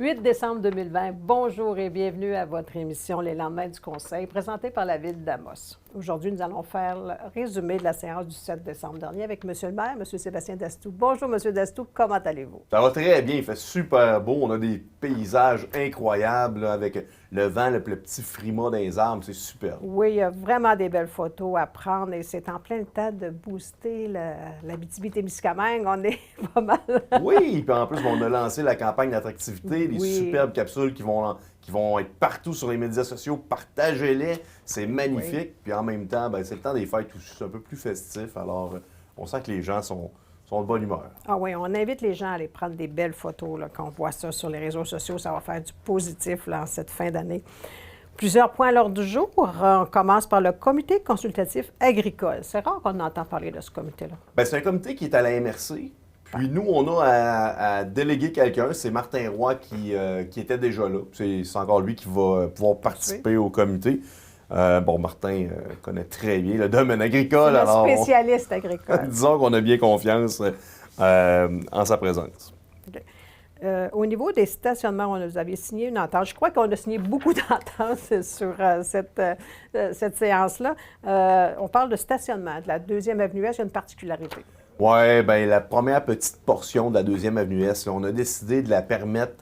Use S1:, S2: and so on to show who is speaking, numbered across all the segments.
S1: 8 décembre 2020. Bonjour et bienvenue à votre émission Les lendemains du Conseil, présentée par la Ville d'Amos. Aujourd'hui, nous allons faire le résumé de la séance du 7 décembre dernier avec M. le maire, M. Sébastien Dastou. Bonjour, M. Dastou, comment allez-vous?
S2: Ça va très bien, il fait super beau, on a des paysages incroyables là, avec le vent, le petit frima des arbres, c'est super.
S1: Oui, il y a vraiment des belles photos à prendre et c'est en plein temps de booster l'Abitibi-Témiscamingue. On est pas mal.
S2: Oui, puis en plus, on a lancé la campagne d'attractivité, des
S1: Oui.
S2: superbes capsules qui vont être partout sur les médias sociaux. Partagez-les, c'est magnifique.
S1: Oui.
S2: Puis en même temps, c'est le temps des fêtes aussi, c'est un peu plus festif. Alors, on sent que les gens sont de bonne humeur.
S1: Ah oui, on invite les gens à aller prendre des belles photos, là, quand on voit ça sur les réseaux sociaux. Ça va faire du positif là, en cette fin d'année. Plusieurs points à l'ordre du jour. On commence par le comité consultatif agricole. C'est rare qu'on entend parler de ce comité-là.
S2: Bien, c'est un comité qui est à la MRC. Puis nous, on a à déléguer quelqu'un. C'est Martin Roy qui était déjà là. C'est encore lui qui va pouvoir participer au comité. Martin connaît très bien le domaine agricole.
S1: C'est le spécialiste agricole.
S2: Disons qu'on a bien confiance en sa présence.
S1: Okay. Au niveau des stationnements, vous avez signé une entente. Je crois qu'on a signé beaucoup d'ententes sur cette séance-là. On parle de stationnement. De la 2e Avenue Est, il y a une particularité.
S2: Oui, bien, la première petite portion de la 2e Avenue Est, là, on a décidé de la permettre.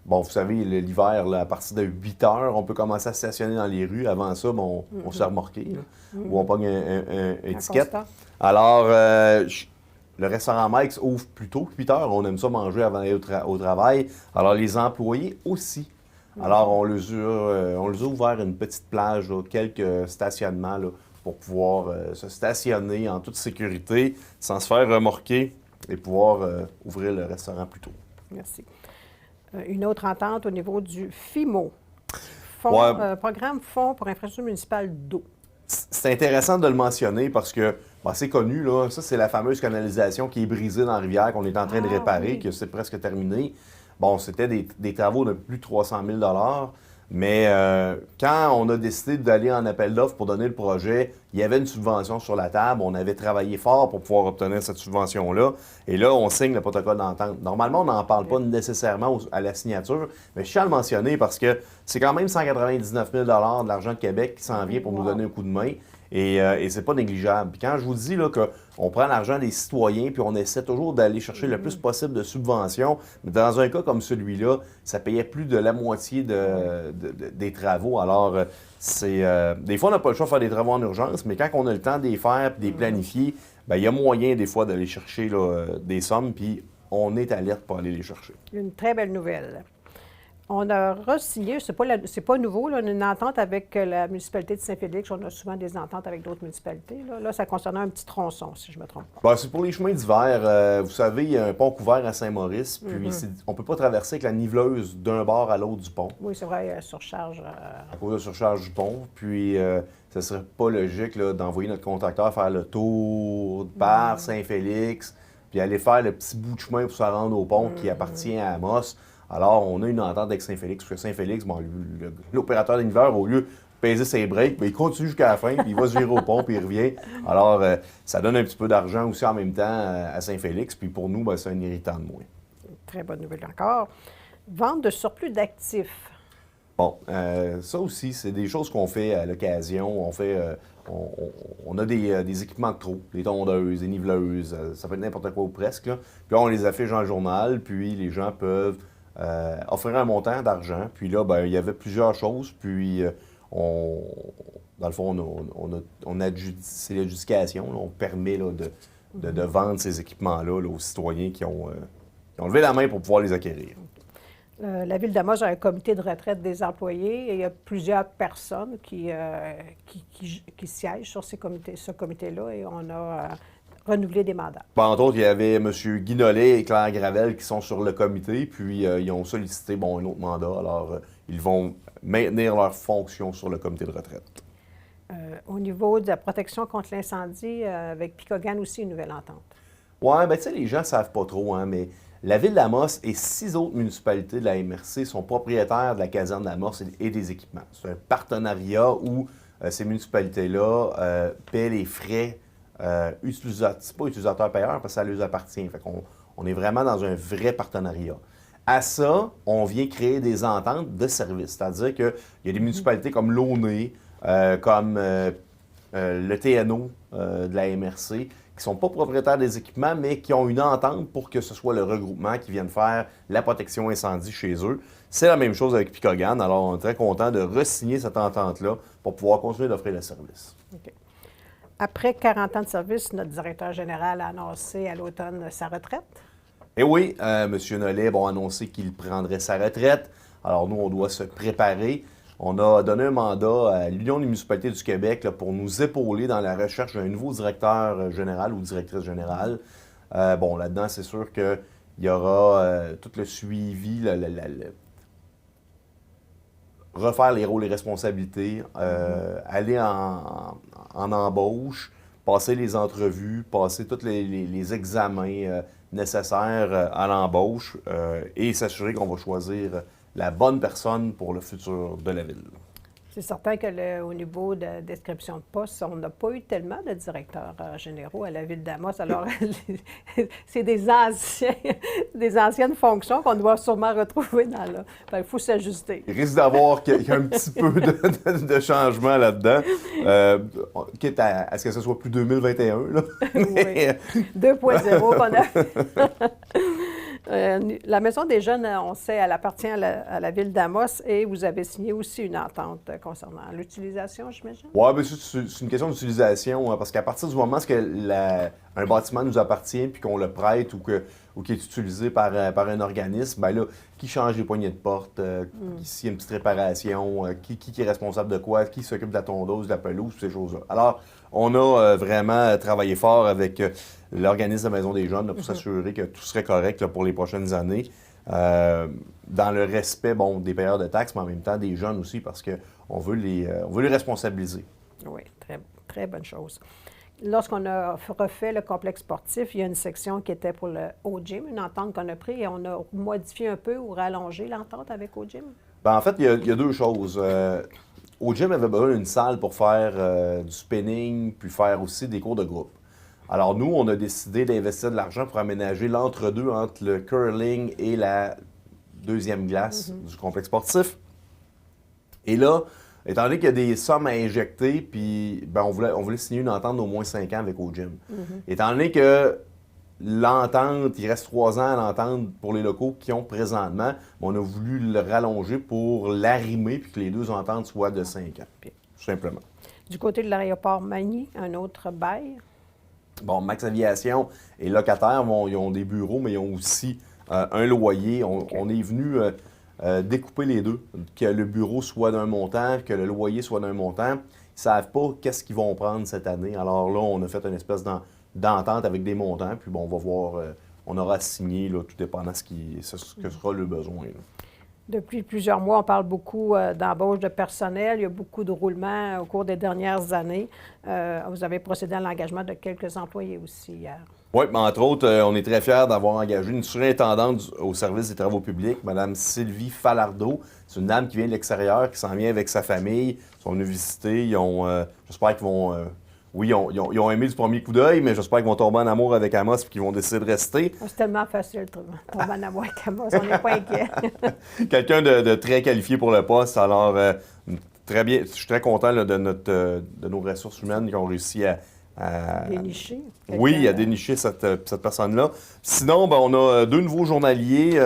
S2: Bon, vous savez, l'hiver, à partir de 8 heures, on peut commencer à stationner dans les rues. Avant ça, on se fait remorquer, ou on pogne un étiquette. Alors, le restaurant Mike's ouvre plus tôt que 8 heures. On aime ça manger avant d'aller au travail. Alors, les employés aussi. Alors, on les a ouvert une petite plage, là, quelques stationnements là, pour pouvoir se stationner en toute sécurité, sans se faire remorquer et pouvoir ouvrir le restaurant plus tôt.
S1: Merci. Une autre entente au niveau du FIMO, Programme Fonds pour infrastructure municipale d'eau.
S2: C'est intéressant de le mentionner parce que c'est connu, là. Ça, c'est la fameuse canalisation qui est brisée dans la rivière qu'on est en train de réparer,
S1: oui.
S2: que c'est presque terminé. Bon, c'était des travaux de plus de 300 000 $. Mais quand on a décidé d'aller en appel d'offres pour donner le projet, il y avait une subvention sur la table. On avait travaillé fort pour pouvoir obtenir cette subvention-là. Et là, on signe le protocole d'entente. Normalement, on n'en parle pas nécessairement à la signature, mais je tiens à le mentionner parce que c'est quand même 199 000 $ de l'argent de Québec qui s'en vient pour nous donner un coup de main. Et c'est pas négligeable. Puis quand je vous dis là, qu'on prend l'argent des citoyens puis on essaie toujours d'aller chercher le plus possible de subventions, mais dans un cas comme celui-là, ça payait plus de la moitié des travaux. Alors, des fois, on n'a pas le choix de faire des travaux en urgence, mais quand on a le temps de les faire et de les planifier, il y a moyen des fois d'aller chercher là, des sommes, puis on est alerte pour aller les chercher.
S1: Une très belle nouvelle. On a re-signé, c'est pas nouveau, là, une entente avec la municipalité de Saint-Félix. On a souvent des ententes avec d'autres municipalités. Là, ça concernait un petit tronçon, si je ne me trompe pas.
S2: C'est pour les chemins d'hiver. Vous savez, il y a un pont couvert à Saint-Maurice, puis on ne peut pas traverser avec la niveleuse d'un bord à l'autre du pont.
S1: Oui, c'est vrai, surcharge.
S2: À cause de la surcharge du pont. Puis, ce serait pas logique là, d'envoyer notre contracteur faire le tour par Saint-Félix, puis aller faire le petit bout de chemin pour se rendre au pont qui appartient à Amos. Alors, on a une entente avec Saint-Félix, parce que Saint-Félix, l'opérateur d'hiver, au lieu de peser ses breaks, il continue jusqu'à la fin, puis il va se virer au pont, puis il revient. Alors, ça donne un petit peu d'argent aussi en même temps à Saint-Félix, puis pour nous, c'est un irritant de moins.
S1: Très bonne nouvelle encore. Vente de surplus d'actifs.
S2: Bon, ça aussi, c'est des choses qu'on fait à l'occasion. On a des équipements de trop, des tondeuses, des niveleuses, ça peut être n'importe quoi ou presque. Là. Puis on les affiche dans le journal, puis les gens peuvent offrir un montant d'argent. Puis là, il y avait plusieurs choses. Puis, dans le fond, c'est l'adjudication. On permet là, de vendre ces équipements-là là, aux citoyens qui ont levé la main pour pouvoir les acquérir.
S1: La Ville d'Amos a un comité de retraite des employés et il y a plusieurs personnes qui siègent sur ce comité-là et on a renouvelé des mandats.
S2: Entre autres, il y avait M. Guinolet et Claire Gravel qui sont sur le comité, puis ils ont sollicité un autre mandat. Alors, ils vont maintenir leur fonction sur le comité de retraite.
S1: Au niveau de la protection contre l'incendie, avec Picogan aussi, une nouvelle entente.
S2: Oui, tu sais, les gens ne savent pas trop, mais la Ville d'Amos et 6 autres municipalités de la MRC sont propriétaires de la caserne d'Amos et des équipements. C'est un partenariat où ces municipalités-là paient les frais c'est pas utilisateur-payeur parce que ça leur appartient. Fait qu'on est vraiment dans un vrai partenariat. À ça, on vient créer des ententes de services. C'est-à-dire qu'il y a des municipalités comme l'Aunay, comme le TNO de la MRC, qui ne sont pas propriétaires des équipements, mais qui ont une entente pour que ce soit le regroupement qui vienne faire la protection incendie chez eux. C'est la même chose avec Picogan. Alors, on est très content de re-signer cette entente-là pour pouvoir continuer d'offrir le service.
S1: OK. Après 40 ans de service, notre directeur général a annoncé à l'automne sa retraite.
S2: Et oui, M. Nollet a annoncé qu'il prendrait sa retraite. Alors, nous, on doit se préparer. On a donné un mandat à l'Union des municipalités du Québec là, pour nous épauler dans la recherche d'un nouveau directeur général ou directrice générale. Là-dedans, c'est sûr qu'il y aura tout le suivi, refaire les rôles et responsabilités, aller en embauche, passer les entrevues, passer tous les examens nécessaires à l'embauche et s'assurer qu'on va choisir la bonne personne pour le futur de la ville.
S1: C'est certain que au niveau de description de poste, on n'a pas eu tellement de directeurs généraux à la ville d'Amos. Alors, c'est des anciennes fonctions qu'on doit sûrement retrouver dans là. Il faut s'ajuster.
S2: Il risque d'avoir qu'il y a un petit peu de changement là-dedans, quitte à ce que ce soit plus 2021. Là.
S1: Oui, 2.0 qu'on a fait. La Maison des Jeunes, on sait, elle appartient à la ville d'Amos et vous avez signé aussi une entente concernant l'utilisation, j'imagine?
S2: Oui, bien, c'est une question d'utilisation, hein, parce qu'à partir du moment où un bâtiment nous appartient puis qu'on le prête ou qu'il est utilisé par un organisme, bien là, qui change les poignées de porte, s'il y a une petite réparation, qui est responsable de quoi, qui s'occupe de la tondeuse, de la pelouse, toutes ces choses-là. Alors, on a vraiment travaillé fort avec l'organisme de la Maison des Jeunes là, pour s'assurer que tout serait correct là, pour les prochaines années, dans le respect des payeurs de taxes, mais en même temps des jeunes aussi, parce qu'on veut les responsabiliser.
S1: Oui, très, très bonne chose. Lorsqu'on a refait le complexe sportif, il y a une section qui était pour le O-Gym, une entente qu'on a prise et on a modifié un peu ou rallongé l'entente avec O-Gym.
S2: Bien, en fait, il y a deux choses. O-Gym avait besoin d'une salle pour faire du spinning, puis faire aussi des cours de groupe. Alors nous, on a décidé d'investir de l'argent pour aménager l'entre-deux entre le curling et la deuxième glace du complexe sportif. Et là, étant donné qu'il y a des sommes à injecter, puis on voulait signer une entente d'au moins 5 ans avec O-Gym. Étant donné que l'entente, il reste 3 ans à l'entente pour les locaux qui ont présentement, on a voulu le rallonger pour l'arrimer puis que les deux ententes soient de 5 ans, tout simplement.
S1: Du côté de l'aéroport Magny, un autre bail?
S2: Bon, Max Aviation est locataire, ils ont des bureaux, mais ils ont aussi un loyer. On est venu découper les deux, que le bureau soit d'un montant, que le loyer soit d'un montant. Ils ne savent pas qu'est-ce qu'ils vont prendre cette année. Alors là, on a fait une espèce d'entente avec des montants, puis on va voir, on aura signé, là, tout dépendant ce que sera le besoin. Là.
S1: Depuis plusieurs mois, on parle beaucoup d'embauche de personnel. Il y a beaucoup de roulements au cours des dernières années. Vous avez procédé à l'engagement de quelques employés aussi hier.
S2: Oui, mais entre autres, on est très fiers d'avoir engagé une surintendante au service des travaux publics, Mme Sylvie Falardeau. C'est une dame qui vient de l'extérieur, qui s'en vient avec sa famille. Ils sont venus visiter. J'espère qu'ils vont... ils ont aimé du premier coup d'œil, mais j'espère qu'ils vont tomber en amour avec Amos et qu'ils vont décider de rester.
S1: C'est tellement facile de tomber en amour avec Amos, on n'est pas inquiet.
S2: Quelqu'un de très qualifié pour le poste. Alors, très bien. Je suis très content là, de nos ressources humaines qui ont réussi à
S1: dénicher.
S2: Oui, à dénicher cette personne-là. Sinon, on a deux nouveaux journaliers,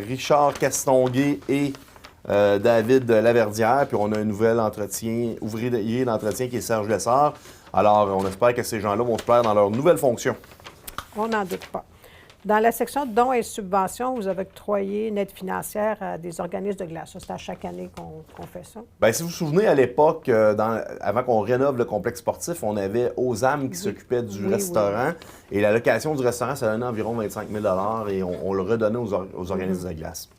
S2: Richard Castonguay et David Laverdière. Puis on a un nouvel ouvrier d'entretien qui est Serge Lessard. Alors, on espère que ces gens-là vont se plaire dans leur nouvelle fonction.
S1: On n'en doute pas. Dans la section dons et subventions, vous avez octroyé une aide financière à des organismes de glace. Ça, c'est à chaque année qu'on fait ça. Bien,
S2: si vous vous souvenez, à l'époque, avant qu'on rénove le complexe sportif, on avait OSAM qui s'occupait du restaurant. Oui. Et la location du restaurant, ça donnait environ 25 000 et on le redonnait aux organismes de glace.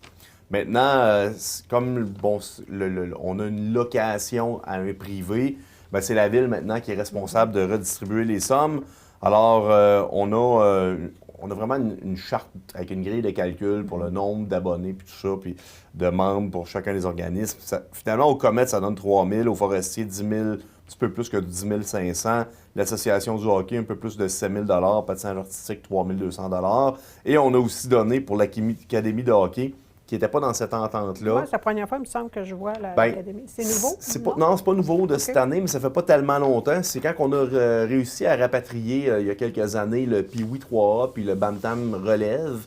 S2: Maintenant, comme on a une location à un privé, c'est la ville maintenant qui est responsable de redistribuer les sommes. Alors, on a vraiment une charte avec une grille de calcul pour le nombre d'abonnés, puis tout ça, puis de membres pour chacun des organismes. Finalement, au Comet, ça donne 3 000, au Forestier, 10 000, un petit peu plus que 10 500. L'Association du hockey, un peu plus de 7 000 patinage artistique, 3 200 Et on a aussi donné pour l'Académie de hockey qui n'étaient pas dans cette entente-là.
S1: Oui, c'est la première fois, il me semble, que je vois
S2: Ben,
S1: l'Académie. C'est nouveau?
S2: Non, c'est pas nouveau de cette année, mais ça fait pas tellement longtemps. C'est quand on a réussi à rapatrier, il y a quelques années, le Pee-Wee 3A puis le Bantam Relève.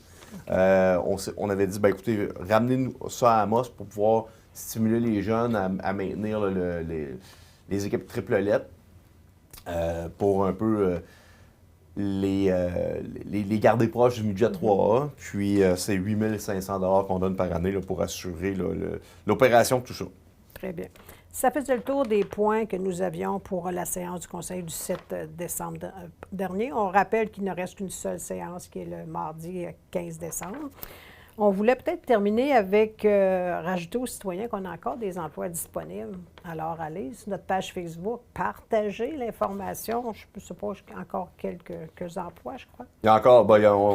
S2: On avait dit, ben écoutez, ramenez-nous ça à Amos pour pouvoir stimuler les jeunes à maintenir là, les équipes triple lettres pour un peu les garder proches du budget 3A. Puis c'est 8 500 $ qu'on donne par année là, pour assurer là, l'opération de tout ça.
S1: Très bien. Ça faisait le tour des points que nous avions pour la séance du Conseil du 7 décembre dernier. On rappelle qu'il ne reste qu'une seule séance qui est le mardi 15 décembre. On voulait peut-être terminer avec rajouter aux citoyens qu'on a encore des emplois disponibles. Alors, allez sur notre page Facebook, partagez l'information. Je ne sais pas, encore quelques emplois, je crois.
S2: Il y a encore,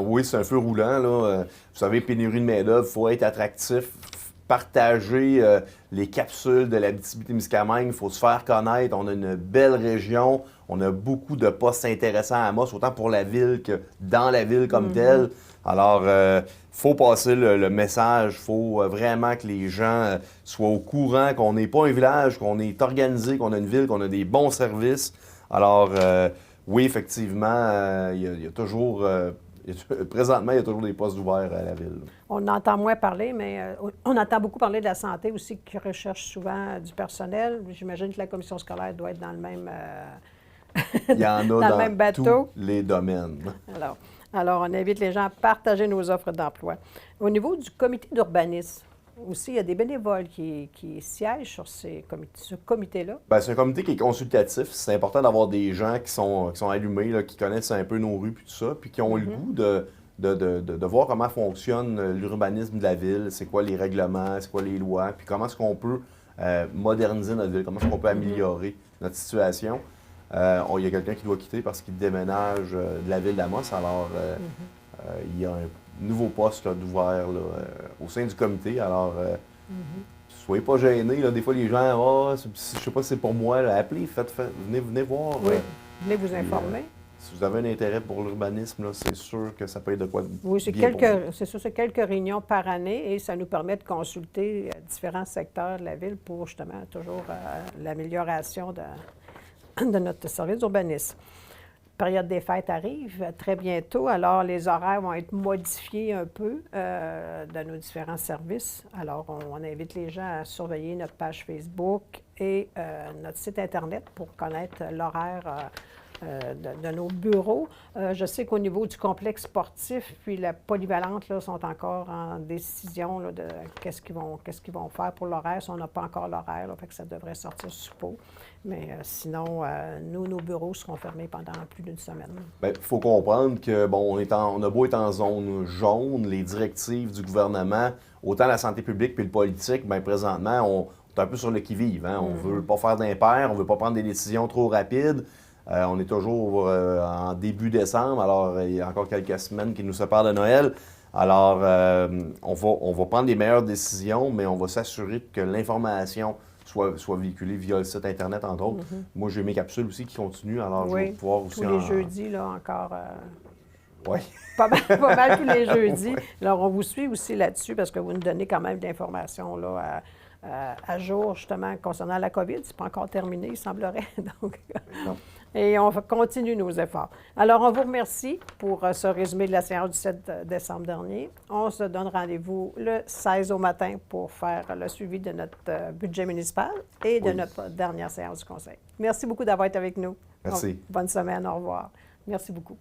S2: oui, c'est un feu roulant. Là. Vous savez, pénurie de main-d'œuvre, il faut être attractif, partager les capsules de l'Abitibi-Témiscamingue, il faut se faire connaître. On a une belle région, on a beaucoup de postes intéressants à Amos, autant pour la ville que dans la ville comme telle. Alors, il faut passer le message, il faut vraiment que les gens soient au courant qu'on n'est pas un village, qu'on est organisé, qu'on a une ville, qu'on a des bons services. Alors, oui, effectivement, il y a toujours... présentement, il y a toujours des postes ouverts à la ville.
S1: On entend moins parler, mais on entend beaucoup parler de la santé aussi, qui recherche souvent du personnel. J'imagine que la commission scolaire doit être dans le même,
S2: il y en a
S1: dans le même bateau.
S2: Tous les domaines.
S1: Alors, on invite les gens à partager nos offres d'emploi. Au niveau du comité d'urbanisme, aussi, il y a des bénévoles qui siègent sur ce comité-là.
S2: Bien, c'est un comité qui est consultatif. C'est important d'avoir des gens qui sont allumés, là, qui connaissent un peu nos rues et tout ça, puis qui ont le goût de voir comment fonctionne l'urbanisme de la ville, c'est quoi les règlements, c'est quoi les lois, puis comment est-ce qu'on peut moderniser notre ville, comment est-ce qu'on peut améliorer notre situation. Il y a quelqu'un qui doit quitter parce qu'il déménage de la ville d'Amos, alors il y a un nouveau poste là, d'ouvert au sein du comité. Alors, soyez pas gênés. Là. Des fois, les gens, je sais pas si c'est pour moi, là, appelez, venez voir.
S1: Oui, venez vous informer.
S2: Si vous avez un intérêt pour l'urbanisme, là, c'est sûr que ça peut être de quoi
S1: Oui, c'est quelques réunions par année et ça nous permet de consulter différents secteurs de la ville pour justement toujours l'amélioration de notre service d'urbanisme. La période des fêtes arrive très bientôt, alors les horaires vont être modifiés un peu de nos différents services. Alors, on invite les gens à surveiller notre page Facebook et notre site Internet pour connaître l'horaire de nos bureaux. Je sais qu'au niveau du complexe sportif, puis la polyvalente, là, sont encore en décision là, de qu'est-ce qu'ils vont faire pour l'horaire. Si on n'a pas encore l'horaire, fait que ça devrait sortir sous peu. Mais sinon, nos bureaux seront fermés pendant plus d'une semaine.
S2: Bien, il faut comprendre que, bon, on a beau être en zone jaune, les directives du gouvernement, autant la santé publique puis le politique, bien, présentement, on est un peu sur le qui-vive. Hein? On ne veut pas faire d'impair, on ne veut pas prendre des décisions trop rapides. On est toujours en début décembre, alors il y a encore quelques semaines qui nous séparent de Noël. Alors, on va prendre les meilleures décisions, mais on va s'assurer que l'information soit véhiculée via le site Internet, entre autres. Moi, j'ai mes capsules aussi qui continuent, alors je vais pouvoir aussi...
S1: tous les jeudis, là, encore...
S2: Oui.
S1: Pas mal tous les jeudis. Alors, on vous suit aussi là-dessus parce que vous nous donnez quand même d'informations là, à jour, justement, concernant la COVID. C'est pas encore terminé, il semblerait. Donc, et on continue nos efforts. Alors, on vous remercie pour ce résumé de la séance du 7 décembre dernier. On se donne rendez-vous le 16 au matin pour faire le suivi de notre budget municipal et de notre dernière séance du Conseil. Merci beaucoup d'avoir été avec nous.
S2: Merci.
S1: Donc, bonne semaine, au revoir. Merci beaucoup.